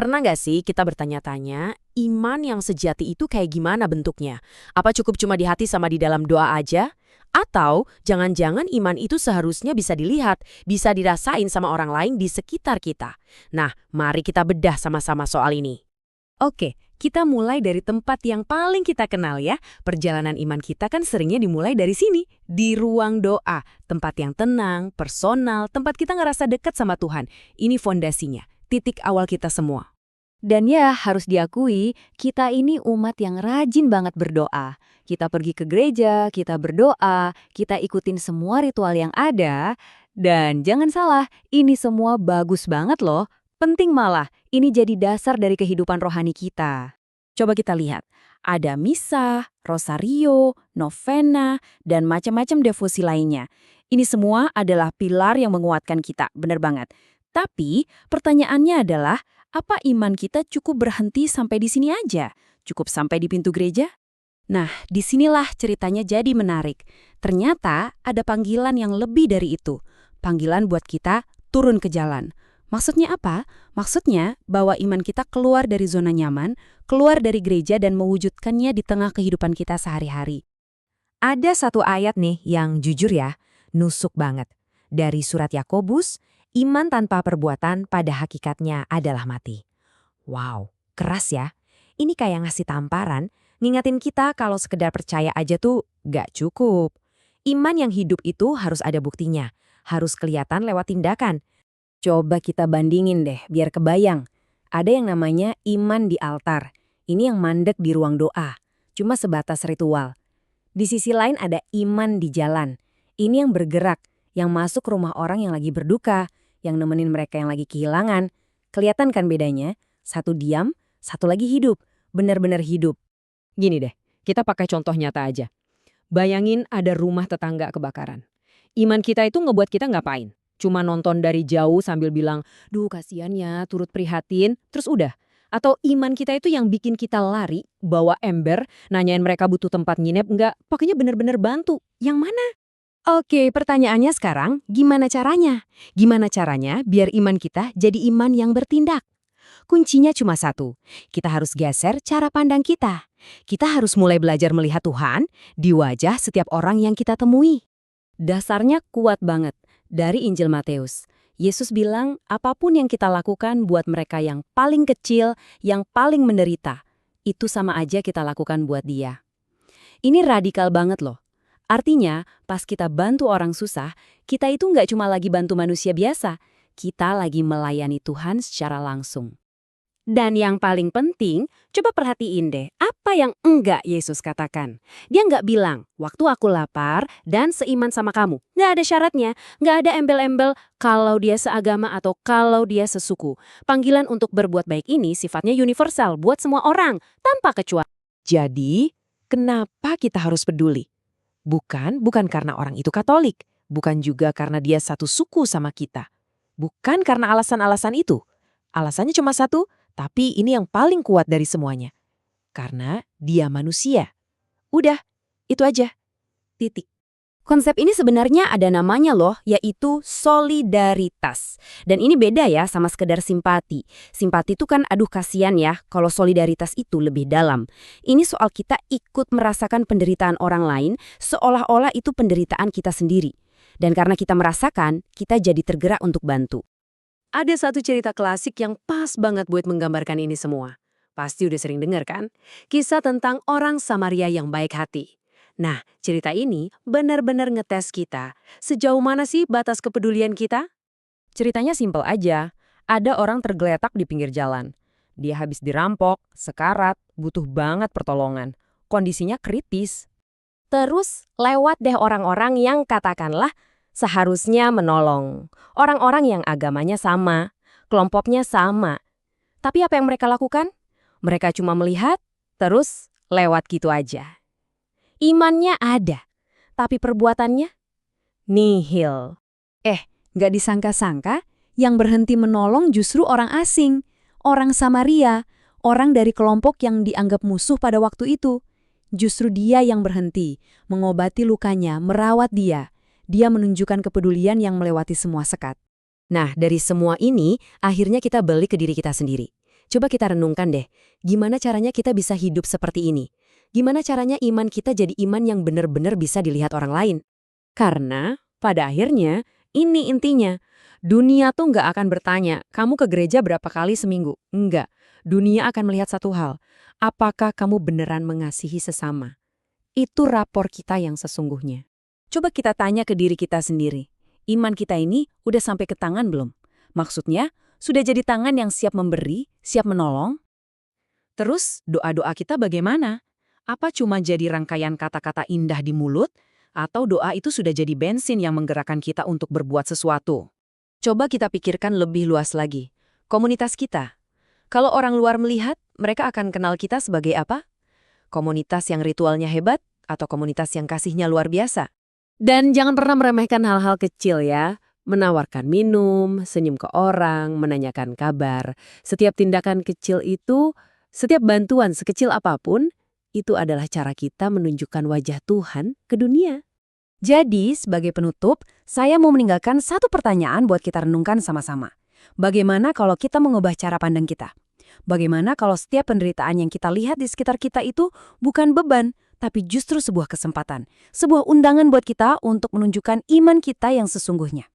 Pernah nggak sih kita bertanya-tanya, iman yang sejati itu kayak gimana bentuknya? Apa cukup cuma di hati sama di dalam doa aja? Atau jangan-jangan iman itu seharusnya bisa dilihat, bisa dirasain sama orang lain di sekitar kita? Nah, mari kita bedah sama-sama soal ini. Oke, kita mulai dari tempat yang paling kita kenal ya. Perjalanan iman kita kan seringnya dimulai dari sini, di ruang doa. Tempat yang tenang, personal, tempat kita ngerasa dekat sama Tuhan. Ini fondasinya, titik awal kita semua. Dan ya, harus diakui, kita ini umat yang rajin banget berdoa. Kita pergi ke gereja, kita berdoa, kita ikutin semua ritual yang ada. Dan jangan salah, ini semua bagus banget loh. Penting malah, ini jadi dasar dari kehidupan rohani kita. Coba kita lihat, ada misa, rosario, novena, dan macam-macam devosi lainnya. Ini semua adalah pilar yang menguatkan kita, benar banget. Tapi, pertanyaannya adalah, apa iman kita cukup berhenti sampai di sini aja? Cukup sampai di pintu gereja? Nah, disinilah ceritanya jadi menarik. Ternyata ada panggilan yang lebih dari itu. Panggilan buat kita turun ke jalan. Maksudnya apa? Maksudnya bahwa iman kita keluar dari zona nyaman, keluar dari gereja dan mewujudkannya di tengah kehidupan kita sehari-hari. Ada satu ayat nih yang jujur ya, nusuk banget. Dari surat Yakobus, iman tanpa perbuatan pada hakikatnya adalah mati. Wow, keras ya. Ini kayak ngasih tamparan, ngingetin kita kalau sekedar percaya aja tuh gak cukup. Iman yang hidup itu harus ada buktinya, harus kelihatan lewat tindakan. Coba kita bandingin deh, biar kebayang. Ada yang namanya iman di altar. Ini yang mandek di ruang doa. Cuma sebatas ritual. Di sisi lain ada iman di jalan. Ini yang bergerak, yang masuk rumah orang yang lagi berduka, yang nemenin mereka yang lagi kehilangan. Kelihatan kan bedanya? Satu diam, satu lagi hidup. Benar-benar hidup. Gini deh, kita pakai contoh nyata aja. Bayangin ada rumah tetangga kebakaran. Iman kita itu ngebuat kita ngapain? Cuma nonton dari jauh sambil bilang, duh kasihan ya, turut prihatin, terus udah. Atau iman kita itu yang bikin kita lari, bawa ember, nanyain mereka butuh tempat nginep, enggak, pokoknya bener-bener bantu. Yang mana? Oke, pertanyaannya sekarang, gimana caranya? Gimana caranya biar iman kita jadi iman yang bertindak? Kuncinya cuma satu, kita harus geser cara pandang kita. Kita harus mulai belajar melihat Tuhan di wajah setiap orang yang kita temui. Dasarnya kuat banget. Dari Injil Matius, Yesus bilang apapun yang kita lakukan buat mereka yang paling kecil, yang paling menderita, itu sama aja kita lakukan buat dia. Ini radikal banget loh. Artinya, pas kita bantu orang susah, kita itu nggak cuma lagi bantu manusia biasa, kita lagi melayani Tuhan secara langsung. Dan yang paling penting, coba perhatiin deh, apa yang enggak Yesus katakan. Dia enggak bilang, waktu aku lapar dan seiman sama kamu. Nggak ada syaratnya, nggak ada embel-embel kalau dia seagama atau kalau dia sesuku. Panggilan untuk berbuat baik ini sifatnya universal buat semua orang, tanpa kecuali. Jadi, kenapa kita harus peduli? Bukan karena orang itu Katolik, bukan juga karena dia satu suku sama kita. Bukan karena alasan-alasan itu. Alasannya cuma satu, tapi ini yang paling kuat dari semuanya. Karena dia manusia. Udah, itu aja. Titik. Konsep ini sebenarnya ada namanya loh, yaitu solidaritas. Dan ini beda ya sama sekedar simpati. Simpati itu kan aduh kasihan ya, kalau solidaritas itu lebih dalam. Ini soal kita ikut merasakan penderitaan orang lain, seolah-olah itu penderitaan kita sendiri. Dan karena kita merasakan, kita jadi tergerak untuk bantu. Ada satu cerita klasik yang pas banget buat menggambarkan ini semua. Pasti udah sering dengar kan? Kisah tentang orang Samaria yang baik hati. Nah, cerita ini benar-benar ngetes kita. Sejauh mana sih batas kepedulian kita? Ceritanya simpel aja. Ada orang tergeletak di pinggir jalan. Dia habis dirampok, sekarat, butuh banget pertolongan. Kondisinya kritis. Terus lewat deh orang-orang yang katakanlah seharusnya menolong. Orang-orang yang agamanya sama, kelompoknya sama. Tapi apa yang mereka lakukan? Mereka cuma melihat, terus lewat gitu aja. Imannya ada, tapi perbuatannya nihil. Nggak disangka-sangka, yang berhenti menolong justru orang asing. Orang Samaria, orang dari kelompok yang dianggap musuh pada waktu itu. Justru dia yang berhenti, mengobati lukanya, merawat dia. Dia menunjukkan kepedulian yang melewati semua sekat. Nah, dari semua ini, akhirnya kita balik ke diri kita sendiri. Coba kita renungkan deh, gimana caranya kita bisa hidup seperti ini? Gimana caranya iman kita jadi iman yang benar-benar bisa dilihat orang lain? Karena, pada akhirnya, ini intinya. Dunia tuh nggak akan bertanya, kamu ke gereja berapa kali seminggu? Enggak. Dunia akan melihat satu hal. Apakah kamu beneran mengasihi sesama? Itu rapor kita yang sesungguhnya. Coba kita tanya ke diri kita sendiri. Iman kita ini udah sampai ke tangan belum? Maksudnya, sudah jadi tangan yang siap memberi, siap menolong? Terus, doa-doa kita bagaimana? Apa cuma jadi rangkaian kata-kata indah di mulut? Atau doa itu sudah jadi bensin yang menggerakkan kita untuk berbuat sesuatu? Coba kita pikirkan lebih luas lagi. Komunitas kita. Kalau orang luar melihat, mereka akan kenal kita sebagai apa? Komunitas yang ritualnya hebat atau komunitas yang kasihnya luar biasa? Dan jangan pernah meremehkan hal-hal kecil ya. Menawarkan minum, senyum ke orang, menanyakan kabar. Setiap tindakan kecil itu, setiap bantuan sekecil apapun, itu adalah cara kita menunjukkan wajah Tuhan ke dunia. Jadi, sebagai penutup, saya mau meninggalkan satu pertanyaan buat kita renungkan sama-sama. Bagaimana kalau kita mengubah cara pandang kita? Bagaimana kalau setiap penderitaan yang kita lihat di sekitar kita itu bukan beban, tapi justru sebuah kesempatan, sebuah undangan buat kita untuk menunjukkan iman kita yang sesungguhnya?